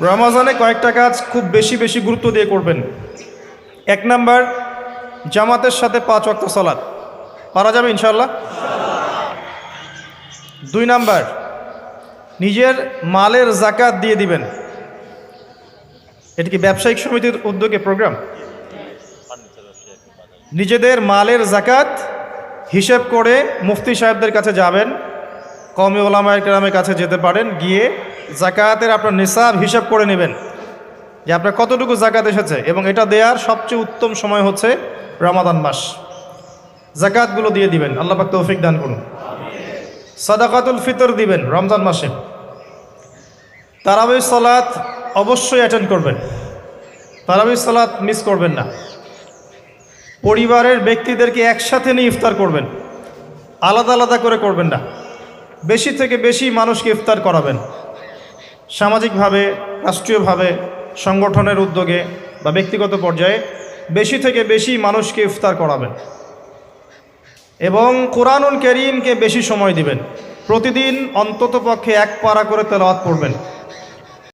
রমজানে কয়েকটা কাজ খুব বেশি বেশি গুরুত্ব দিয়ে করবেন। এক নাম্বার, জামাতের সাথে 5 ওয়াক্ত সালাত পারা যাবে ইনশাআল্লাহ। 2 নাম্বার, নিজের মালের জাকাত দিয়ে দিবেন। এটা কি ব্যবসায়িক সমিতির উদ্যোগে প্রোগ্রাম? নিজেদের মালের জাকাত হিসেব করে মুফতি সাহেবদের কাছে যাবেন, কওমি ওলামায়ে কেরামের কাছে যেতে পারেন, গিয়ে জাকাতের আপনার নিসাব হিসাব করে নেবেন যে আপনার কতটুকু জাকাত এসেছে, এবং এটা দেওয়ার সবচেয়ে উত্তম সময় হচ্ছে রমাদান মাস। জাকাতগুলো দিয়ে দিবেন, আল্লাহ পাক তৌফিক দান করুন। সাদাকাতুল ফিতর দিবেন রমজান মাসে। তারাবির সালাত অবশ্যই অ্যাটেন্ড করবেন, তারাবির সালাত মিস করবেন না। পরিবারের ব্যক্তিদেরকে একসাথে নিয়ে ইফতার করবেন, আলাদা আলাদা করে করবেন না। বেশি থেকে বেশি মানুষকে ইফতার করাবেন, সামাজিকভাবে, রাষ্ট্রীয়ভাবে, সংগঠনের উদ্যোগে বা ব্যক্তিগত পর্যায়ে বেশি থেকে বেশি মানুষকে ইফতার করাবেন। এবং কোরআনুল কারীমকে বেশি সময় দিবেন। প্রতিদিন অন্তত পক্ষে 1 পারা করে তেলাওয়াত পড়বেন।